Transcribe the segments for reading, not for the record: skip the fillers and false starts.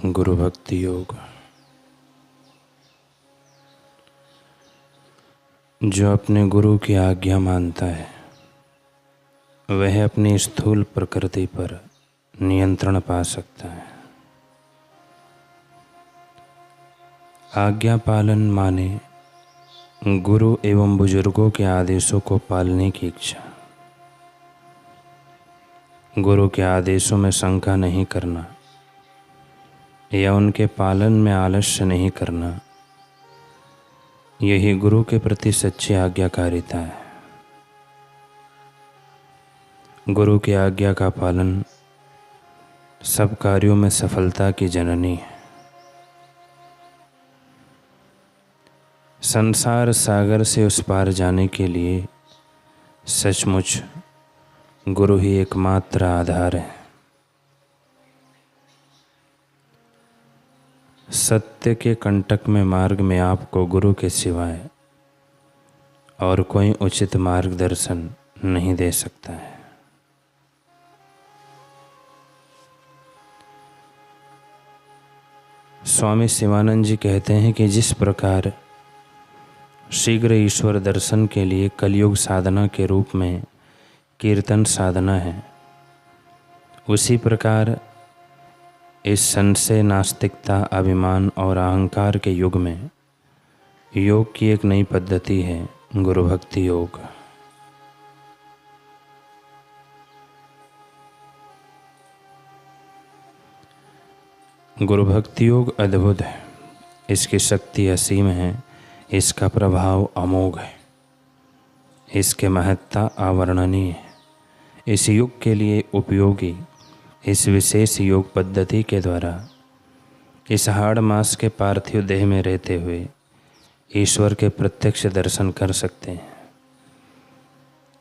गुरु भक्ति योग। जो अपने गुरु की आज्ञा मानता है वह अपनी स्थूल प्रकृति पर नियंत्रण पा सकता है। आज्ञा पालन माने गुरु एवं बुजुर्गों के आदेशों को पालने की इच्छा। गुरु के आदेशों में शंका नहीं करना या उनके पालन में आलस्य नहीं करना, यही गुरु के प्रति सच्ची आज्ञाकारिता है। गुरु की आज्ञा का पालन सब कार्यों में सफलता की जननी है। संसार सागर से उस पार जाने के लिए सचमुच गुरु ही एकमात्र आधार है। सत्य के कंटक में मार्ग में आपको गुरु के सिवाय और कोई उचित मार्गदर्शन नहीं दे सकता है। स्वामी शिवानंद जी कहते हैं कि जिस प्रकार शीघ्र ईश्वर दर्शन के लिए कलयुग साधना के रूप में कीर्तन साधना है, उसी प्रकार इस संशय, नास्तिकता, अभिमान और अहंकार के युग में योग की एक नई पद्धति है, गुरु भक्ति योग। गुरु भक्ति योग अद्भुत है, इसकी शक्ति असीम है, इसका प्रभाव अमोघ है, इसके महत्ता अवर्णनीय है। इस युग के लिए उपयोगी इस विशेष योग पद्धति के द्वारा इस हाड़ मास के पार्थिव देह में रहते हुए ईश्वर के प्रत्यक्ष दर्शन कर सकते हैं।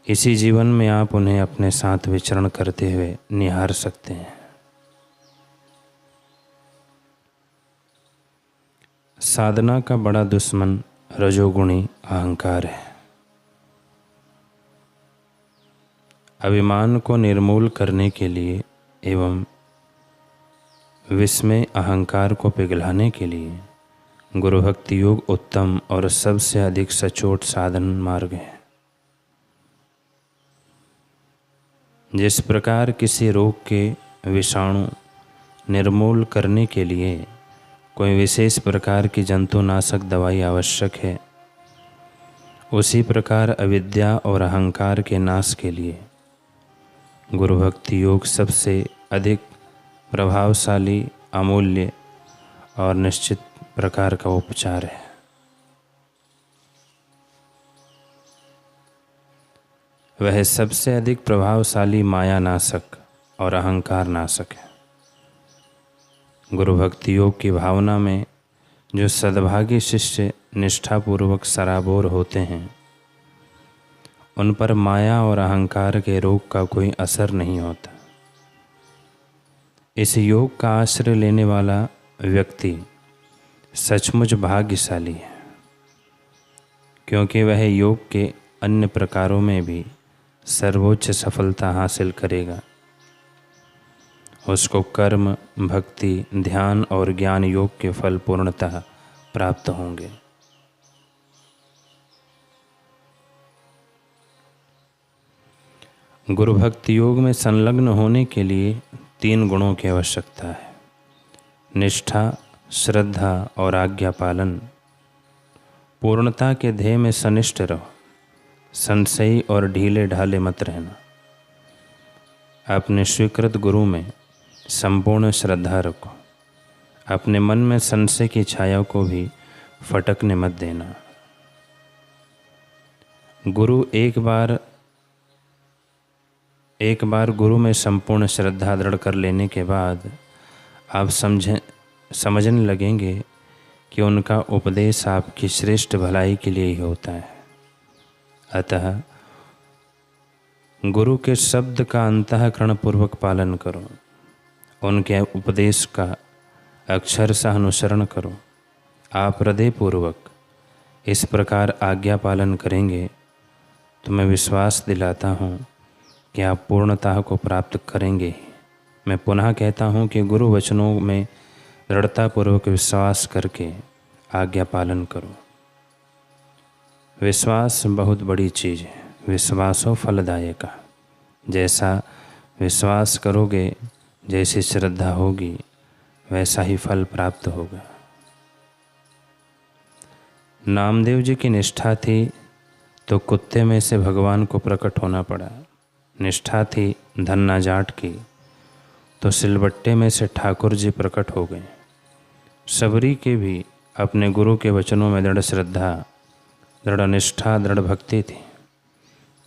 इसी जीवन में आप उन्हें अपने साथ विचरण करते हुए निहार सकते हैं। साधना का बड़ा दुश्मन रजोगुणी अहंकार है। अभिमान को निर्मूल करने के लिए एवं विस्मय अहंकार को पिघलाने के लिए गुरु भक्ति योग उत्तम और सबसे अधिक सचोट साधन मार्ग है। जिस प्रकार किसी रोग के विषाणु निर्मूल करने के लिए कोई विशेष प्रकार की जंतुनाशक दवाई आवश्यक है, उसी प्रकार अविद्या और अहंकार के नाश के लिए गुरु भक्ति योग सबसे अधिक प्रभावशाली, अमूल्य और निश्चित प्रकार का उपचार है। वह सबसे अधिक प्रभावशाली माया नाशक और अहंकार नाशक है। गुरु भक्ति योग की भावना में जो सद्भागी शिष्य निष्ठापूर्वक सराबोर होते हैं, उन पर माया और अहंकार के रोग का कोई असर नहीं होता। इस योग का आश्रय लेने वाला व्यक्ति सचमुच भाग्यशाली है, क्योंकि वह योग के अन्य प्रकारों में भी सर्वोच्च सफलता हासिल करेगा। उसको कर्म, भक्ति, ध्यान और ज्ञान योग के फल पूर्णतः प्राप्त होंगे। गुरु भक्ति योग में संलग्न होने के लिए 3 गुणों की आवश्यकता है: निष्ठा, श्रद्धा और आज्ञा पालन। पूर्णता के ध्येय में सनिष्ठ रहो, संशयी और ढीले ढाले मत रहना। अपने स्वीकृत गुरु में संपूर्ण श्रद्धा रखो। अपने मन में संशय की छाया को भी फटकने मत देना। एक बार गुरु में संपूर्ण श्रद्धा दृढ़ कर लेने के बाद आप समझने लगेंगे कि उनका उपदेश आपकी श्रेष्ठ भलाई के लिए ही होता है। अतः गुरु के शब्द का अंतःकरण पूर्वक पालन करो, उनके उपदेश का अक्षरशः अनुसरण करो। आप हृदयपूर्वक इस प्रकार आज्ञा पालन करेंगे तो मैं विश्वास दिलाता हूँ कि आप पूर्णता को प्राप्त करेंगे। मैं पुनः कहता हूँ कि गुरु वचनों में दृढ़तापूर्वक विश्वास करके आज्ञा पालन करो। विश्वास बहुत बड़ी चीज़ है। विश्वासो फलदायक। जैसा विश्वास करोगे, जैसी श्रद्धा होगी, वैसा ही फल प्राप्त होगा। नामदेव जी की निष्ठा थी तो कुत्ते में से भगवान को प्रकट होना पड़ा। निष्ठा थी धन्ना जाट की तो सिलबट्टे में से ठाकुर जी प्रकट हो गए। सबरी के भी अपने गुरु के वचनों में दृढ़ श्रद्धा, दृढ़ निष्ठा, दृढ़ भक्ति थी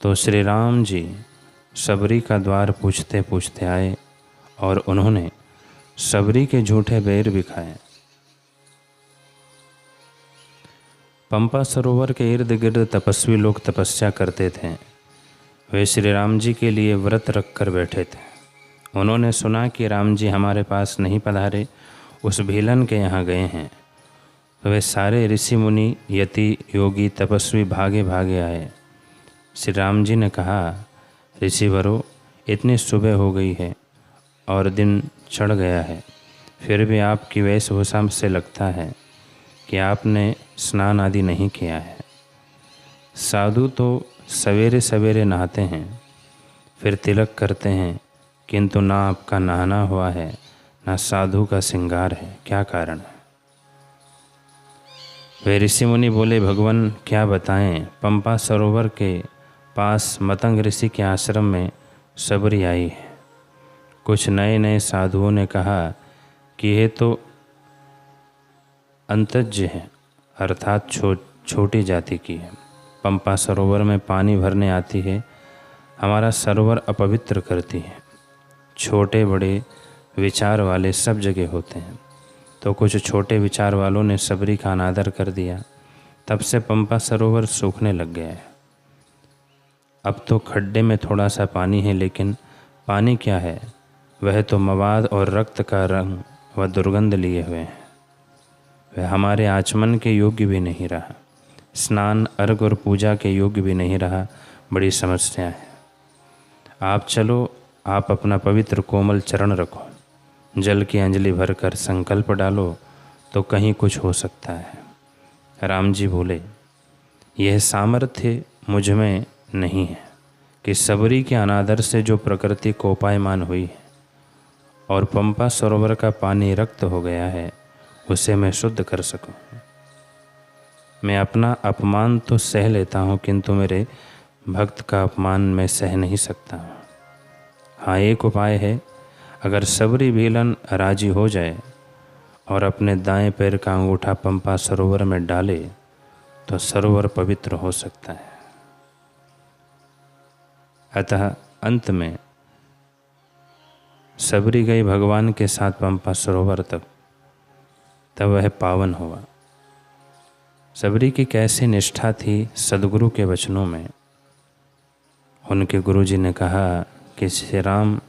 तो श्री राम जी सबरी का द्वार पूछते पूछते आए और उन्होंने सबरी के झूठे बेर भी खाए। पंपा सरोवर के इर्द गिर्द तपस्वी लोग तपस्या करते थे। वे श्री राम जी के लिए व्रत रख कर बैठे थे। उन्होंने सुना कि राम जी हमारे पास नहीं पधारे, उस भीलन के यहाँ गए हैं। तो वे सारे ऋषि मुनि, यति, योगी, तपस्वी भागे भागे आए। श्री राम जी ने कहा, ऋषिवरों, इतनी सुबह हो गई है और दिन चढ़ गया है, फिर भी आपकी वेशभूषा से लगता है कि आपने स्नान आदि नहीं किया है। साधु तो सवेरे सवेरे नहाते हैं, फिर तिलक करते हैं, किंतु ना आपका नहाना हुआ है, ना साधु का श्रृंगार है, क्या कारण है? वे ऋषि मुनि बोले, भगवान क्या बताएं, पंपा सरोवर के पास मतंग ऋषि के आश्रम में सबरी आई है। कुछ नए नए साधुओं ने कहा कि ये तो अंतज्य है, अर्थात छोटी जाति की है। पंपा सरोवर में पानी भरने आती है, हमारा सरोवर अपवित्र करती है। छोटे बड़े विचार वाले सब जगह होते हैं। तो कुछ छोटे विचार वालों ने सबरी का अनादर कर दिया। तब से पंपा सरोवर सूखने लग गया है। अब तो खड्डे में थोड़ा सा पानी है, लेकिन पानी क्या है, वह तो मवाद और रक्त का रंग व दुर्गंध लिए हुए हैं। वह हमारे आचमन के योग्य भी नहीं रहा, स्नान, अर्घ और पूजा के योग्य भी नहीं रहा। बड़ी समस्या है। आप चलो, आप अपना पवित्र कोमल चरण रखो, जल की अंजलि भरकर संकल्प डालो तो कहीं कुछ हो सकता है। राम जी बोले, यह सामर्थ्य मुझ में नहीं है कि सबरी के अनादर से जो प्रकृति कोपायमान हुई है और पंपा सरोवर का पानी रक्त हो गया है, उसे मैं शुद्ध कर सकूं। मैं अपना अपमान तो सह लेता हूँ, किंतु मेरे भक्त का अपमान मैं सह नहीं सकता हूँ। हाँ, एक उपाय है, अगर सबरी भीलन राजी हो जाए और अपने दाएं पैर का अंगूठा पंपा सरोवर में डाले तो सरोवर पवित्र हो सकता है। अतः अंत में सबरी गई भगवान के साथ पंपा सरोवर तब वह पावन हुआ। सबरी की कैसी निष्ठा थी सदगुरु के वचनों में। उनके गुरुजी ने कहा कि श्री राम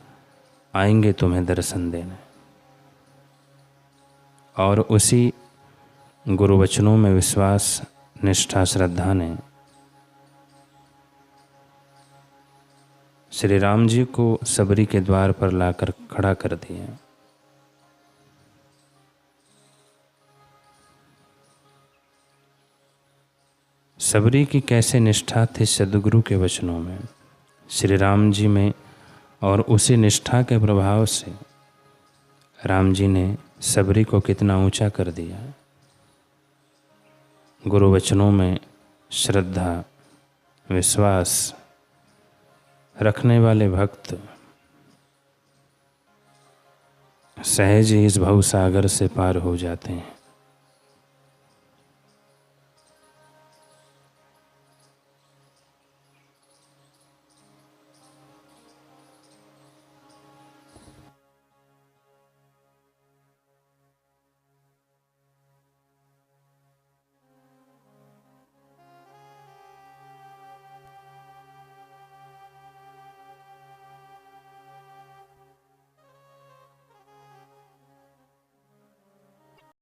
आएंगे तुम्हें दर्शन देने, और उसी गुरु वचनों में विश्वास, निष्ठा, श्रद्धा ने श्री राम जी को सबरी के द्वार पर लाकर खड़ा कर दिया। सबरी की कैसे निष्ठा थी सदगुरु के वचनों में, श्री राम जी में, और उसी निष्ठा के प्रभाव से राम जी ने सबरी को कितना ऊंचा कर दिया। गुरु वचनों में श्रद्धा, विश्वास रखने वाले भक्त सहज ही इस भवसागर से पार हो जाते हैं।